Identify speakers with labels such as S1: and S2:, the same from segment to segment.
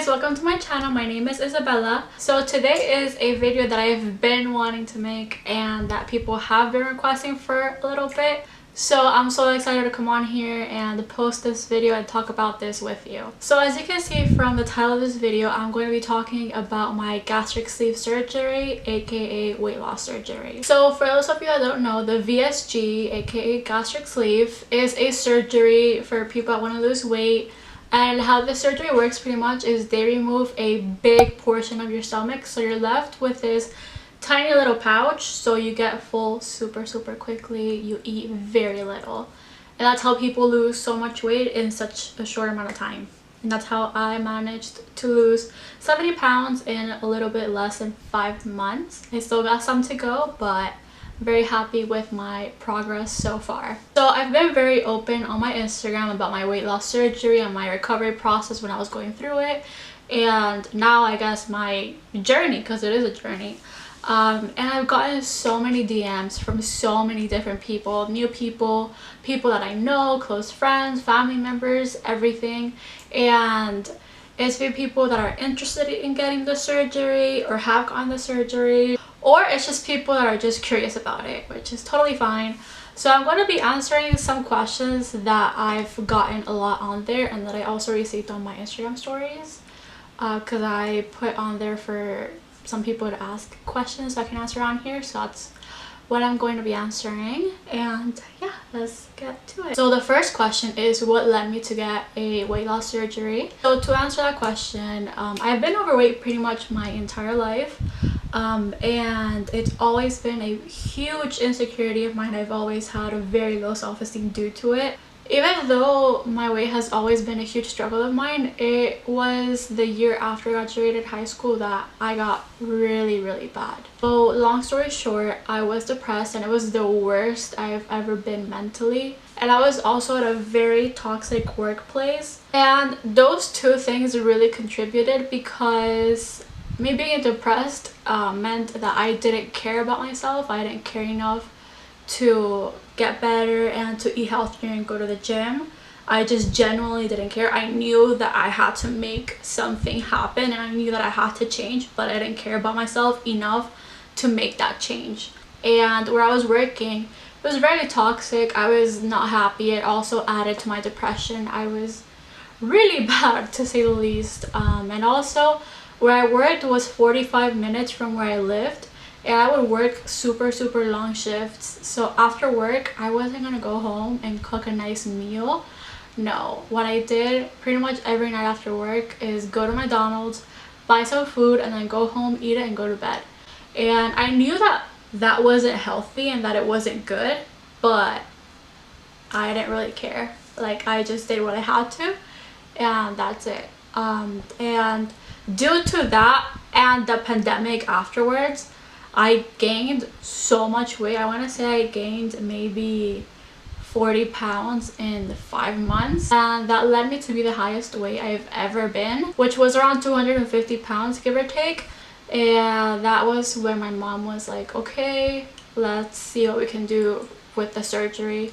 S1: guys, welcome to my channel. My name is Isabella. So today is a video that I've been wanting to make and that people have been requesting for a little bit. So I'm so excited to come on here and post this video and talk about this with you. So as you can see from the title of this video, I'm going to be talking about my gastric sleeve surgery, aka weight loss surgery. So for those of you that don't know, the VSG, aka gastric sleeve, is a surgery for people that want to lose weight. And how the surgery works pretty much is they remove a big portion of your stomach, so you're left with this tiny little pouch, so you get full super quickly. You eat very little, and that's how people lose so much weight in such a short amount of time. And that's how I managed to lose 70 pounds in a little bit less than 5 months. I still got some to go, but very happy with my progress so far. So I've been very open on my Instagram about my weight loss surgery and my recovery process when I was going through it, and now I guess my journey, because it is a journey. And I've gotten so many DMs from so many different people, new people, people that I know, close friends, family members, everything. And it's been people that are interested in getting the surgery or have gotten the surgery, or it's just people that are just curious about it, which is totally fine. So I'm going to be answering some questions that I've gotten a lot on there and that I also received on my Instagram stories, because I put on there for some people to ask questions I can answer on here. So that's what I'm going to be answering, and yeah, let's get to it. So the first question is, what led me to get a weight loss surgery? So to answer that question, I've been overweight pretty much my entire life, and it's always been a huge insecurity of mine. I've always had a very low self-esteem due to it. Even though my weight has always been a huge struggle of mine, it was the year after I graduated high school that I got really bad. So long story short, I was depressed, and it was the worst I've ever been mentally. And I was also at a very toxic workplace. And those two things really contributed, because me being depressed meant that I didn't care about myself. I didn't care enough to get better and to eat healthier and go to the gym. I just genuinely didn't care. I knew that I had to make something happen, and I knew that I had to change, but I didn't care about myself enough to make that change. And where I was working, it was very toxic. I was not happy. It also added to my depression. I was really bad, to say the least. And also where I worked was 45 minutes from where I lived, and I would work super long shifts. So after work, I wasn't gonna go home and cook a nice meal. No, what I did pretty much every night after work is go to McDonald's, buy some food, and then go home, eat it, and go to bed. And I knew that that wasn't healthy and that it wasn't good, but I didn't really care. Like, I just did what I had to, and that's it. And due to that and the pandemic afterwards, I gained so much weight. I want to say I gained maybe 40 pounds in 5 months, and that led me to be the highest weight I've ever been, which was around 250 pounds, give or take. And that was when my mom was like, okay, let's see what we can do with the surgery.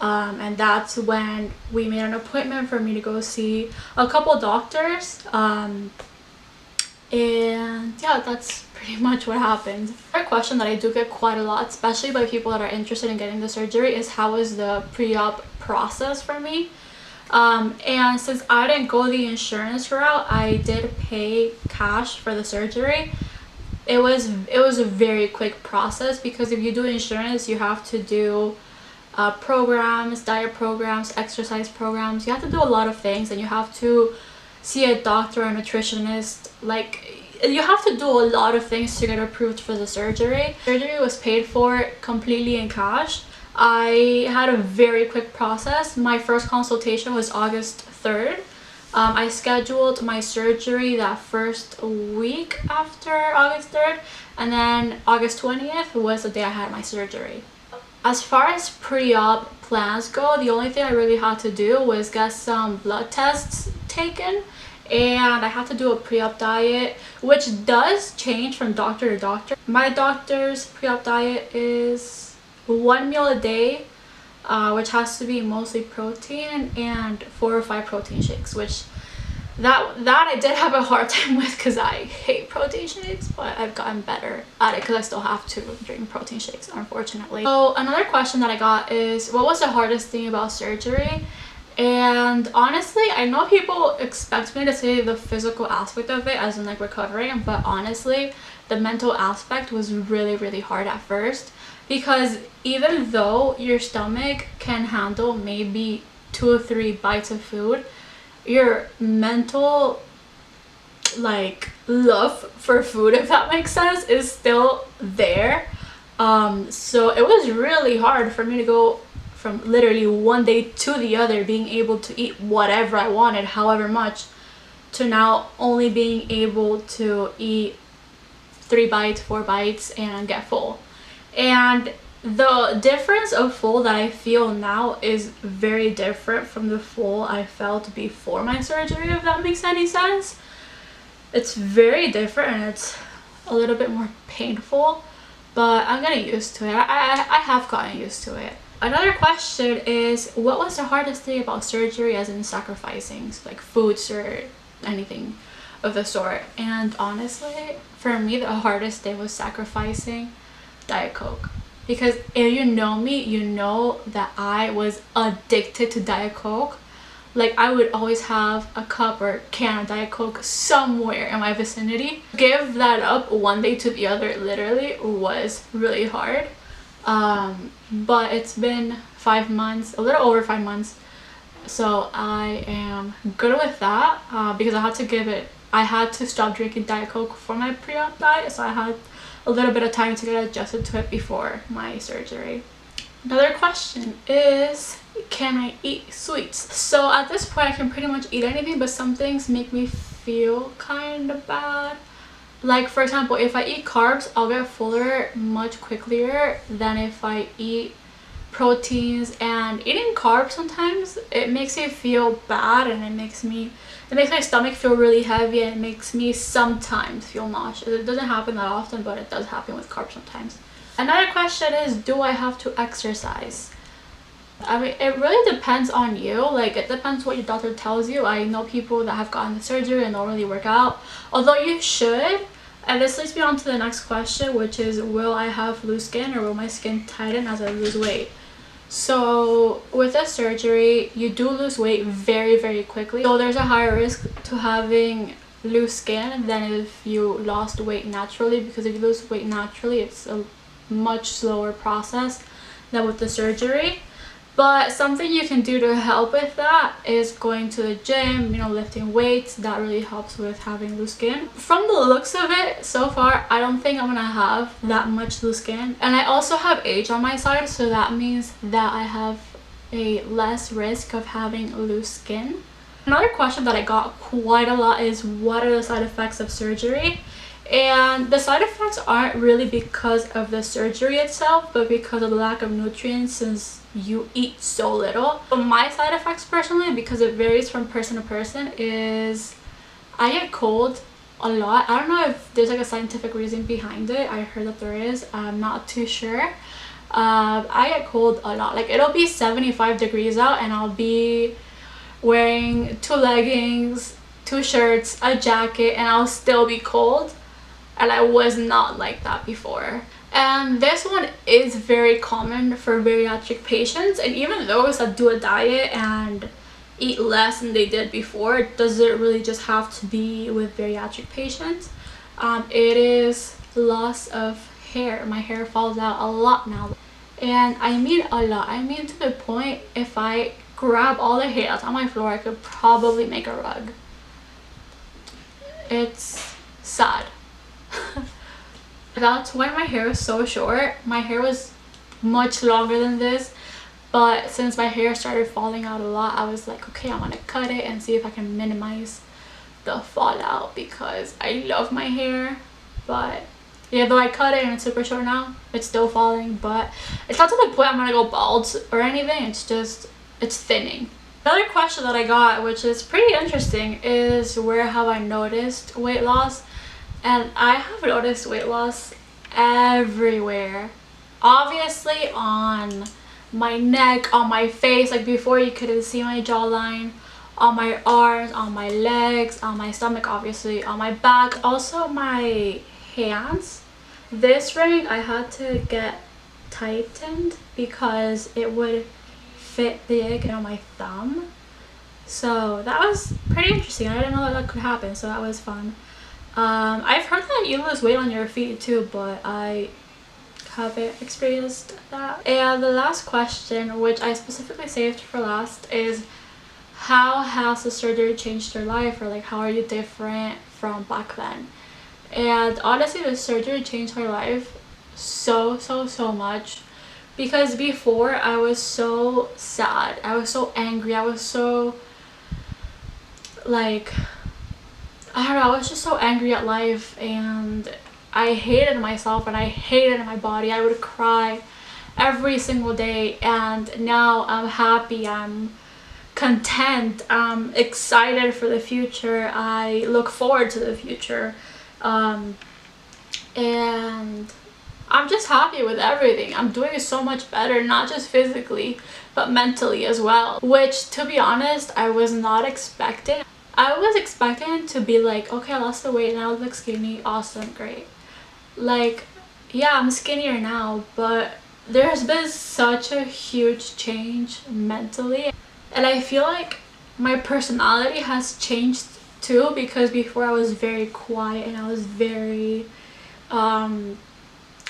S1: And that's when we made an appointment for me to go see a couple doctors. And yeah, that's pretty much what happened. A question that I do get quite a lot, especially by people that are interested in getting the surgery, is how is the pre-op process for me? And since I didn't go the insurance route, I did pay cash for the surgery. It was a very quick process, because if you do insurance, you have to do programs, diet programs, exercise programs. You have to do a lot of things, and you have to see a doctor or a nutritionist. Like, you have to do a lot of things to get approved for the surgery. Surgery was paid for completely in cash. I had a very quick process. My first consultation was August 3rd. I scheduled my surgery that first week after August 3rd, and then August 20th was the day I had my surgery. As far as pre-op plans go, the only thing I really had to do was get some blood tests taken, and I had to do a pre-op diet, which does change from doctor to doctor. My doctor's pre-op diet is 1 meal a day, which has to be mostly protein, and 4 or 5 protein shakes, which that I did have a hard time with because I hate protein shakes, but I've gotten better at it because I still have to drink protein shakes, unfortunately. So another question that I got is, what was the hardest thing about surgery? And honestly, I know people expect me to say the physical aspect of it, as in like recovering, but honestly the mental aspect was really hard at first, because even though your stomach can handle maybe 2 or 3 bites of food, your mental like love for food, if that makes sense, is still there. So it was really hard for me to go from literally one day to the other being able to eat whatever I wanted, however much, to now only being able to eat 3 bites, 4 bites and get full. And the difference of full that I feel now is very different from the full I felt before my surgery, if that makes any sense. It's very different and it's a little bit more painful, but I'm getting used to it. I have gotten used to it. Another question is, what was the hardest thing about surgery, as in sacrificing like foods or anything of the sort? And honestly, for me, the hardest thing was sacrificing Diet Coke. Because if you know me, you know that I was addicted to Diet Coke. Like, I would always have a cup or can of Diet Coke somewhere in my vicinity. Give that up one day to the other literally was really hard. But it's been 5 months, a little over 5 months. So I am good with that, because I had to stop drinking Diet Coke for my pre-op diet. So I had a little bit of time to get adjusted to it before my surgery. Another question is, can I eat sweets? So at this point I can pretty much eat anything, but some things make me feel kind of bad. Like, for example, if I eat carbs, I'll get fuller much quicker than if I eat proteins. And eating carbs sometimes, it makes me feel bad, and it makes my stomach feel really heavy, and it makes me sometimes feel nauseous. It doesn't happen that often, but it does happen with carbs sometimes. Another question is, do I have to exercise? I mean, it really depends on you. Like, it depends what your doctor tells you. I know people that have gotten the surgery and don't really work out, although you should. And this leads me on to the next question, which is, will I have loose skin, or will my skin tighten as I lose weight? So with a surgery, you do lose weight very quickly. So there's a higher risk to having loose skin than if you lost weight naturally, because if you lose weight naturally, it's a much slower process than with the surgery. But something you can do to help with that is going to the gym, you know, lifting weights. That really helps with having loose skin. From the looks of it, so far, I don't think I'm gonna have that much loose skin. And I also have age on my side, so that means that I have a less risk of having loose skin. Another question that I got quite a lot is, what are the side effects of surgery? And the side effects aren't really because of the surgery itself, but because of the lack of nutrients, since you eat so little. But my side effects personally, because it varies from person to person, is I get cold a lot. I don't know if there's like a scientific reason behind it. I heard that there is. I'm not too sure. I get cold a lot. Like, it'll be 75 degrees out and I'll be wearing 2 leggings, 2 shirts, a jacket, and I'll still be cold. And I was not like that before. And this one is very common for bariatric patients, and even those that do a diet and eat less than they did before. It doesn't really just have to be with bariatric patients. It is loss of hair. My hair falls out a lot now, and I mean a lot. I mean to the point, if I grab all the hair that's on my floor, I could probably make a rug. It's sad. That's why my hair is so short. My hair was much longer than this, but since my hair started falling out a lot, I was like, okay, I'm gonna cut it and see if I can minimize the fallout, because I love my hair. But yeah, though I cut it and it's super short now, it's still falling, but it's not to the point I'm gonna go bald or anything. It's just, it's thinning. Another question that I got, which is pretty interesting, is where have I noticed weight loss? And I have noticed weight loss everywhere. Obviously on my neck, on my face. Like, before you couldn't see my jawline. on my arms, on my legs, on my stomach, obviously, on my back, also my hands. This ring I had to get tightened because it would fit the egg on my thumb. So that was pretty interesting. I didn't know that could happen, so that was fun. I've heard that you lose weight on your feet too, but I haven't experienced that. And the last question, which I specifically saved for last, is how has the surgery changed your life, or like how are you different from back then? And honestly, the surgery changed my life so much, because before I was so sad, I was so angry, I was so like, I don't know, I was just so angry at life, and I hated myself and I hated my body. I would cry every single day, and now I'm happy, I'm content, I'm excited for the future, I look forward to the future, and I'm just happy with everything. I'm doing so much better, not just physically but mentally as well, which, to be honest, I was not expecting. I was expecting to be like, okay, I lost the weight, now I look skinny, awesome, great. Like, yeah, I'm skinnier now, but there's been such a huge change mentally, and I feel like my personality has changed too, because before I was very quiet and I was very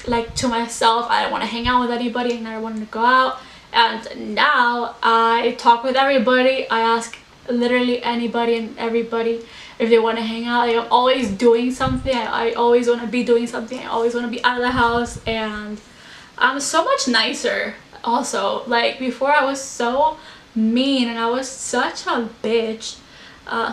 S1: like to myself. I didn't want to hang out with anybody and I wanted to go out, and now I talk with everybody. I ask literally anybody and everybody if they want to hang out. Like, I'm always doing something. I always want to be doing something. I always want to be out of the house, and I'm so much nicer also. Like, before I was so mean and I was such a bitch,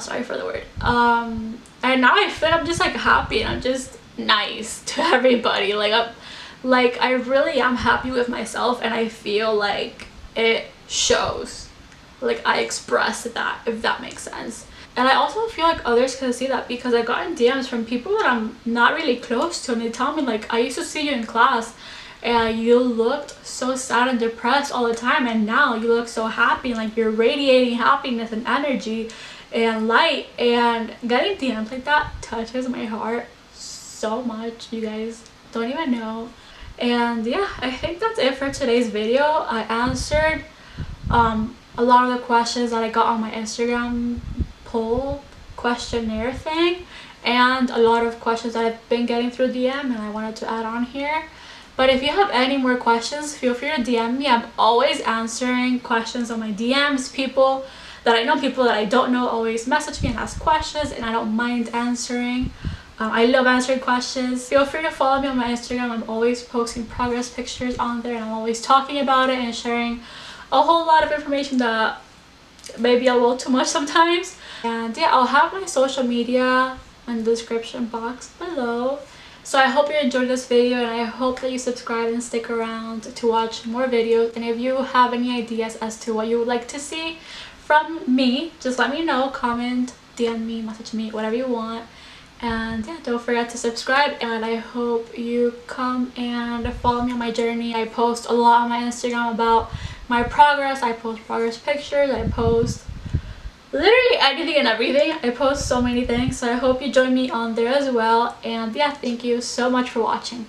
S1: sorry for the word, and now I feel I'm just like happy and I'm just nice to everybody. Like I really am happy with myself, and I feel like it shows. Like, I express that, if that makes sense. And I also feel like others can see that, because I've gotten DMs from people that I'm not really close to, and they tell me like, I used to see you in class and you looked so sad and depressed all the time, and now you look so happy, like you're radiating happiness and energy and light. And getting DMs like that touches my heart so much. You guys don't even know. And yeah, I think that's it for today's video. I answered a lot of the questions that I got on my Instagram poll questionnaire thing, and a lot of questions that I've been getting through DM, and I wanted to add on here. But if you have any more questions, feel free to DM me. I'm always answering questions on my DMs. People that I know, people that I don't know, always message me and ask questions, and I don't mind answering. I love answering questions. Feel free to follow me on my Instagram. I'm always posting progress pictures on there, and I'm always talking about it and sharing a whole lot of information that maybe a little too much sometimes. And yeah, I'll have my social media in the description box below. So I hope you enjoyed this video, and I hope that you subscribe and stick around to watch more videos. And if you have any ideas as to what you would like to see from me, just let me know. Comment, DM me, message me, whatever you want. And yeah, don't forget to subscribe, and I hope you come and follow me on my journey. I post a lot on my Instagram about my progress. I post progress pictures, I post literally anything and everything. I post so many things, so I hope you join me on there as well. And yeah, thank you so much for watching.